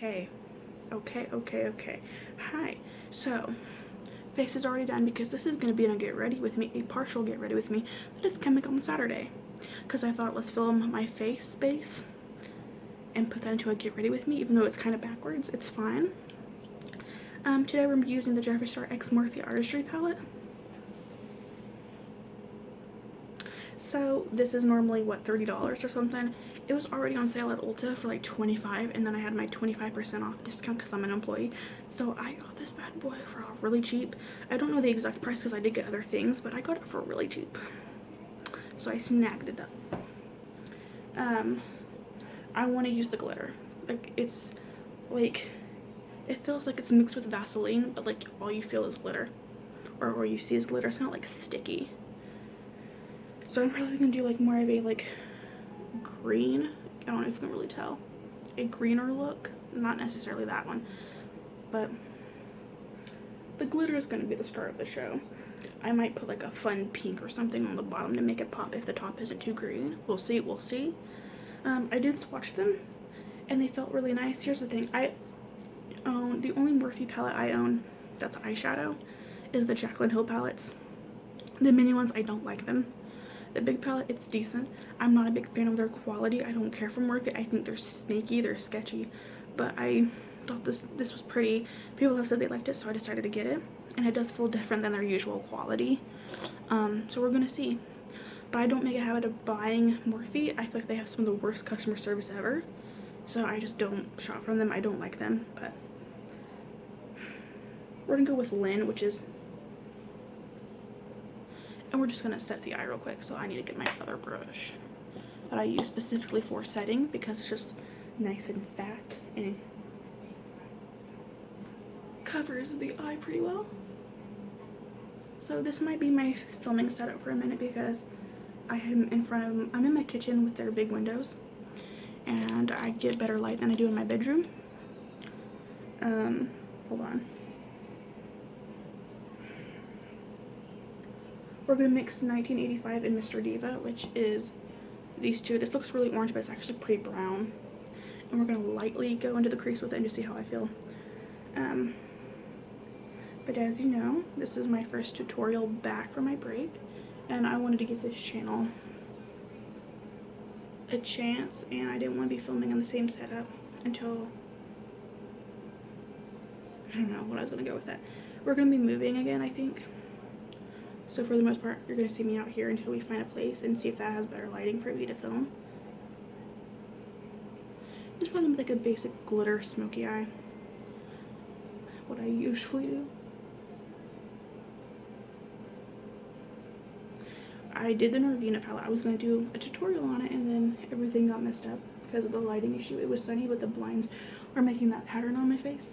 Okay. Hi. So, face is already done because this is going to be a get ready with me, a partial get ready with me that is coming on Saturday. Because I thought, let's film my face base and put that into a get ready with me, even though it's kind of backwards. It's fine. Today we're using the Jeffree Star X Morphe Artistry palette. So this is normally what, $30 or something. It was already on sale at Ulta for like $25, and then I had my 25% off discount because I'm an employee. So I got this bad boy for really cheap. I don't know the exact price because I did get other things, but I got it for really cheap. So I snagged it up. I want to use the glitter. Like, it's like, it feels like it's mixed with Vaseline, but like all you feel is glitter, or all you see is glitter. It's not like sticky. So I'm probably gonna do like more of a like green, I don't know if you can really tell, a greener look. Not necessarily that one, but the glitter is gonna be the star of the show. I might put like a fun pink or something on the bottom to make it pop if the top isn't too green. We'll see. I did swatch them and they felt really nice. Here's the thing, I own, the only Morphe palette I own that's eyeshadow is the Jaclyn Hill palettes. The mini ones, I don't like them. The big palette, it's decent. I'm not a big fan of their quality. I don't care for Morphe. I think they're snaky, they're sketchy, but I thought this was pretty. People have said they liked it, so I decided to get it, and it does feel different than their usual quality. So we're gonna see. But I don't make a habit of buying Morphe. I feel like they have some of the worst customer service ever, so I just don't shop from them. I don't like them, but we're gonna go with Lynn, which is, and we're just gonna set the eye real quick. So I need to get my other brush that I use specifically for setting because it's just nice and fat and covers the eye pretty well. So this might be my filming setup for a minute because I am I'm in my kitchen with their big windows, and I get better light than I do in my bedroom. Hold on. We're gonna mix 1985 and Mr. Diva, which is these two. This looks really orange, but it's actually pretty brown. And we're gonna lightly go into the crease with it and just see how I feel. But as you know, this is my first tutorial back from my break, and I wanted to give this channel a chance, and I didn't want to be filming on the same setup until, I don't know what I was gonna go with that. We're gonna be moving again, I think. So for the most part, you're gonna see me out here until we find a place and see if that has better lighting for me to film. Just probably with like a basic glitter smoky eye, what I usually do. I did the Norvina palette. I was going to do a tutorial on it, and then everything got messed up because of the lighting issue. It was sunny, but the blinds were making that pattern on my face.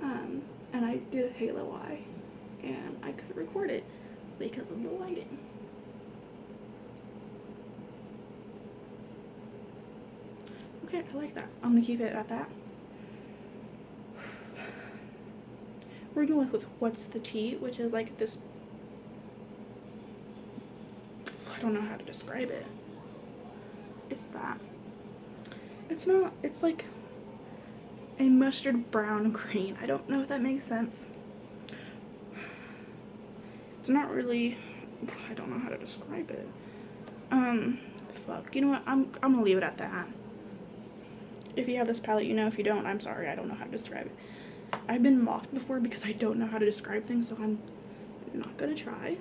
And I did a halo eye, and I couldn't record it because of the lighting. Okay, I like that. I'm going to keep it at that. We're going with What's the Tea, which is like this, I don't know how to describe it. It's that. It's not, it's like a mustard brown green. I don't know if that makes sense. It's not really, I don't know how to describe it. Fuck, you know what, I'm gonna leave it at that. If you have this palette, you know. If you don't, I'm sorry, I don't know how to describe it. I've been mocked before because I don't know how to describe things, so I'm not gonna try.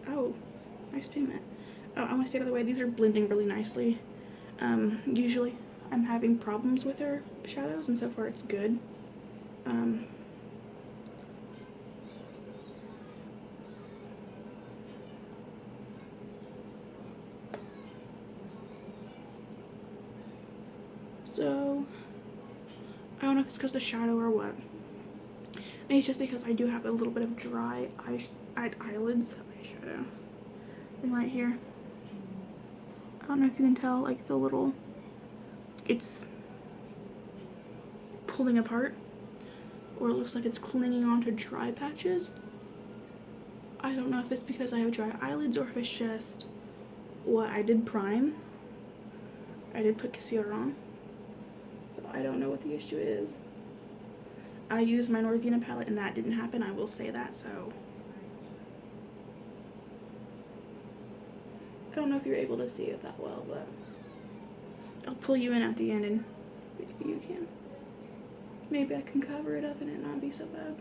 Oh, nice pigment. Oh, I want to say, by the way, these are blending really nicely. Usually I'm having problems with their shadows, and so far it's good. So I don't know if it's because of the shadow or what. Maybe it's just because I do have a little bit of dry eyelids eyeshadow thing right here. I don't know if you can tell, like the little, it's pulling apart, or it looks like it's clinging onto dry patches. I don't know if it's because I have dry eyelids or if it's just what I did prime. I did put concealer on, so I I don't know what the issue is. I used my Norvina palette and that didn't happen, I will say that, so. I don't know if you're able to see it that well, but I'll pull you in at the end and maybe you can. Maybe I can cover it up and it not be so bad.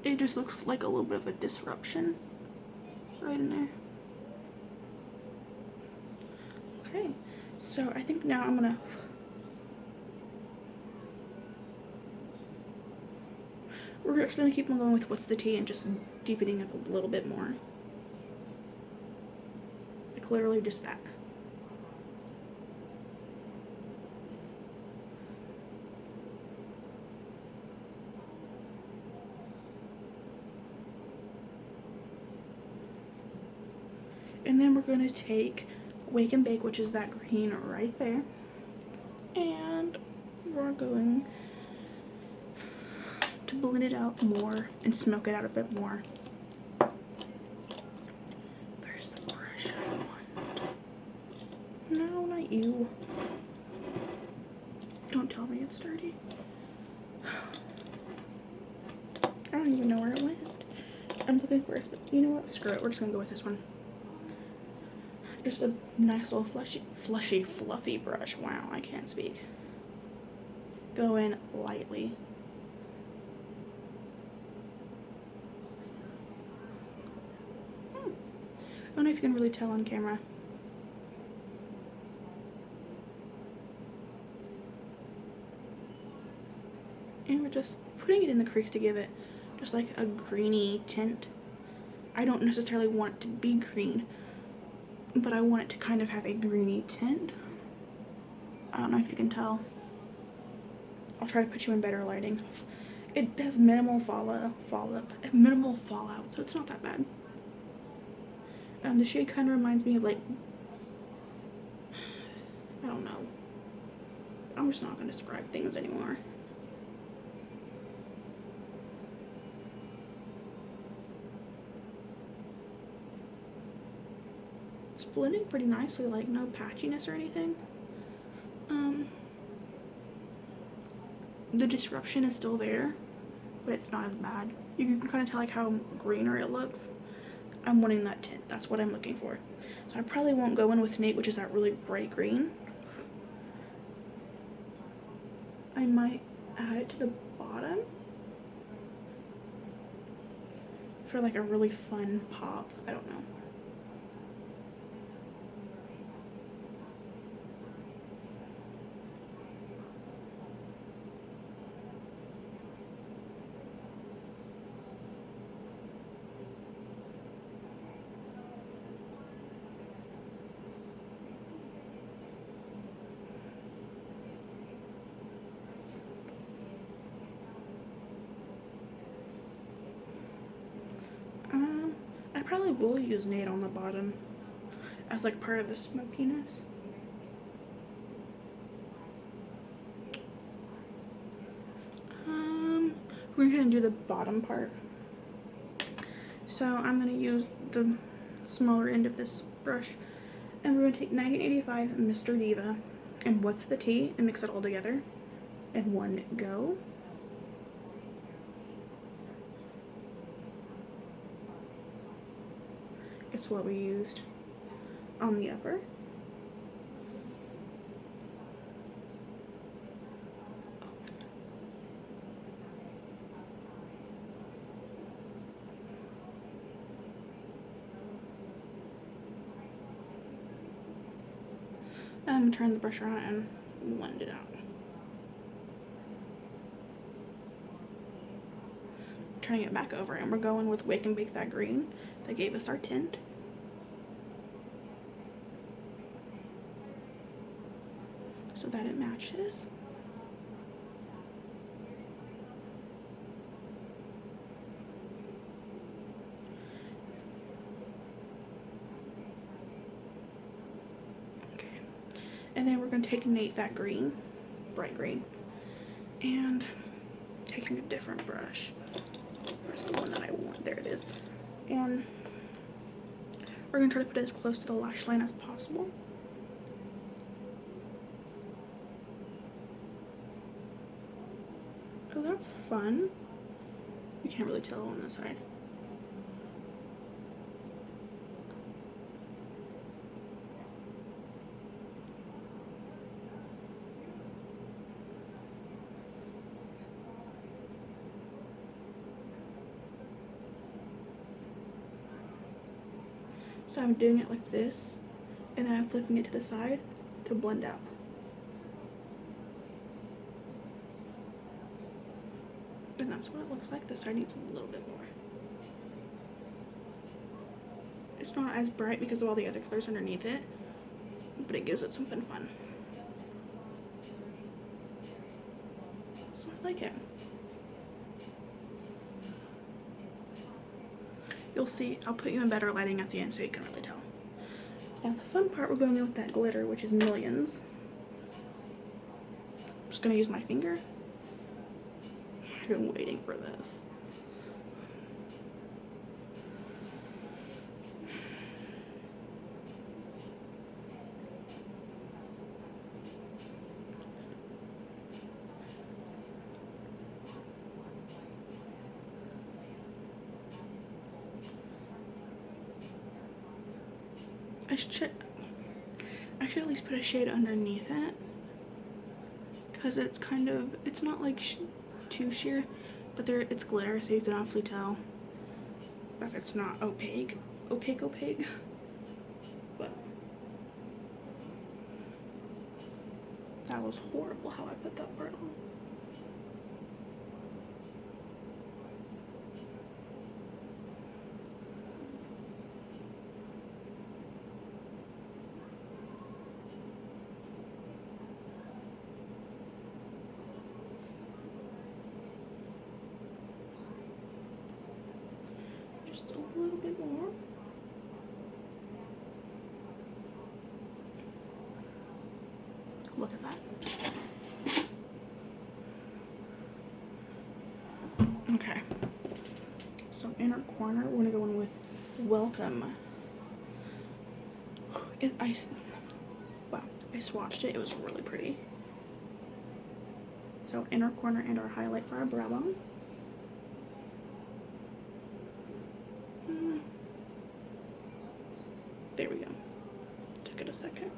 It just looks like a little bit of a disruption right in there. Okay, so I think now I'm gonna we're actually gonna keep on going with what's the tea and just deepening up a little bit more. Like literally just that. And then we're going to take Wake and Bake, which is that green right there, and we're going to blend it out more and smoke it out a bit more. There's the brush I want. No, not you. Don't tell me it's dirty. I don't even know where it went. I'm looking for it, but you know what? Screw it. We're just going to go with this one. Just a nice little fluffy brush. Wow, I can't speak. Go in lightly. I don't know if you can really tell on camera. And we're just putting it in the crease to give it just like a greeny tint. I don't necessarily want it to be green, but I want it to kind of have a greeny tint. I don't know if you can tell. I'll try to put you in better lighting. It has minimal fallout, so it's not that bad. The shade kind of reminds me of like, I don't know. I'm just not going to describe things anymore. It's blending pretty nicely, like no patchiness or anything. The disruption is still there, but it's not as bad. You can kind of tell like how greener it looks. I'm wanting that tint. That's what I'm looking for. So I probably won't go in with Nate, which is that really bright green. I might add it to the bottom for like a really fun pop. I don't know. I probably will use Nate on the bottom as like part of the smokiness. We're gonna do the bottom part. So I'm gonna use the smaller end of this brush, and we're gonna take 1985 Mr. Diva and What's the Tea and mix it all together in one go. It's what we used on the upper. I'm gonna turn the brush around and blend it out. Turning it back over, and we're going with Wake and Bake that green that gave us our tint. So that it matches. Okay. And then we're going to take Nate that green, bright green, and taking a different brush. Where's the one that I want? There it is. And we're going to try to put it as close to the lash line as possible. Oh, that's fun. You can't really tell on this side. So I'm doing it like this, and then I'm flipping it to the side to blend out. And that's what it looks like. This side needs a little bit more. It's not as bright because of all the other colors underneath it, but it gives it something fun. So I like it. You'll see, I'll put you in better lighting at the end so you can really tell. Now the fun part, we're going in with that glitter, which is Millions. I'm just gonna use my finger. I've been waiting for this. I should at least put a shade underneath it, because it's kind of, it's not like too sheer, but it's glitter, so you can obviously tell if it's not opaque. But that was horrible how I put that part on. Just a little bit more. Look at that. Okay. So inner corner, we're gonna go in with Welcome. Wow, I swatched it. It was really pretty. So inner corner and our highlight for our brow bone. There we go. Took it a second.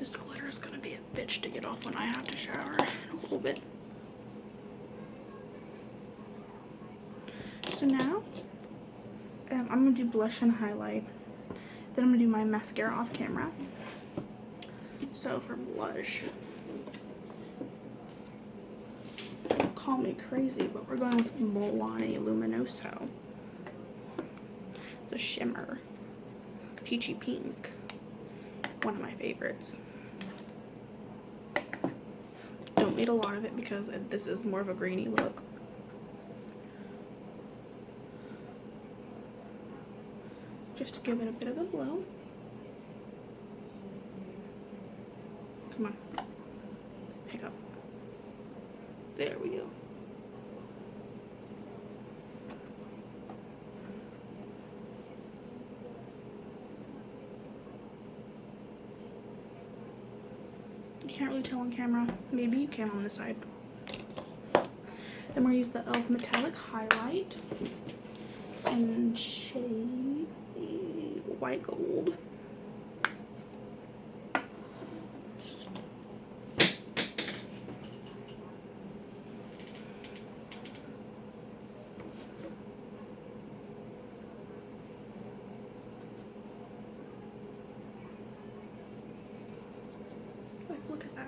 This glitter is gonna be a bitch to get off when I have to shower in a little bit. So now, I'm gonna do blush and highlight. Then I'm gonna do my mascara off camera. So for blush, call me crazy, but we're going with Milani Luminoso. It's a shimmer, peachy pink, one of my favorites. Don't need a lot of it because this is more of a greeny look. Just to give it a bit of a glow. Come on, pick up. There we go. You can't really tell on camera. Maybe you can on this side. Then we're gonna use the e.l.f. metallic highlight and shade white gold. Like, look at that.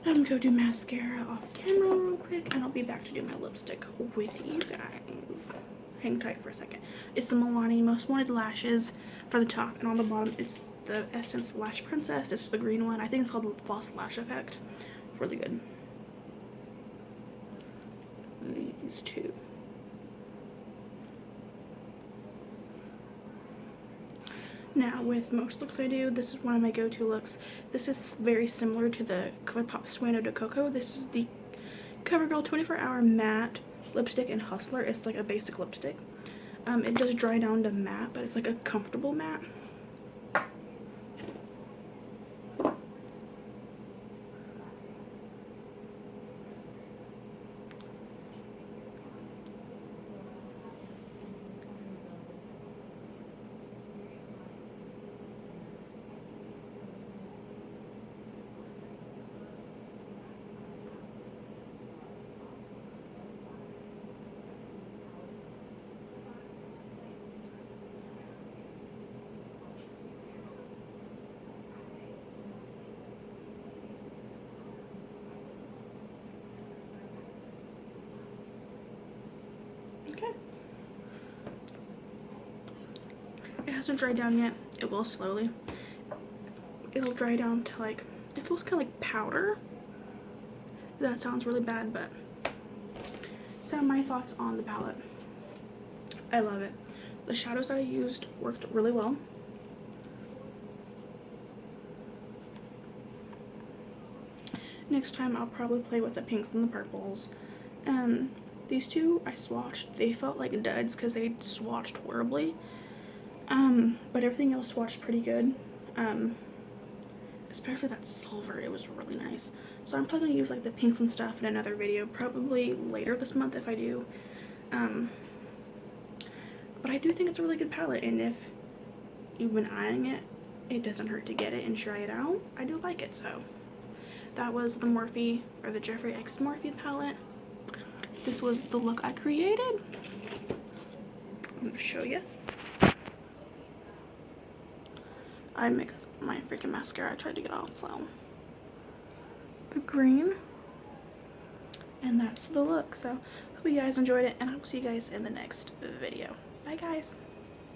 I'm gonna go do mascara off camera real quick, and I'll be back to do my lipstick with you guys. Hang tight for a second. It's the Milani Most Wanted Lashes for the top, and on the bottom it's the Essence Lash Princess. It's the green one. I think it's called the False Lash Effect. Really good. These two. Now, with most looks I do, this is one of my go-to looks. This is very similar to the ColourPop Sueno de Coco. This is the Covergirl 24-Hour Matte Lipstick in Hustler. It's like a basic lipstick. It does dry down to matte, but it's like a comfortable matte. Okay. It hasn't dried down yet. It will slowly. It'll dry down to like, it feels kind of like powder. That sounds really bad, but so my thoughts on the palette. I love it. The shadows that I used worked really well. Next time I'll probably play with the pinks and the purples. These two I swatched. They felt like duds because they swatched horribly. But everything else swatched pretty good. Especially that silver, it was really nice. So I'm probably gonna use like the pinks and stuff in another video, probably later this month if I do. But I do think it's a really good palette, and if you've been eyeing it, it doesn't hurt to get it and try it out. I do like it. So that was the Morphe, or the Jeffree X Morphe palette. This was the look I created. I'm gonna show you. I mixed my freaking mascara I tried to get off, so the green, and that's the look. So hope you guys enjoyed it, and I will see you guys in the next video. Bye guys.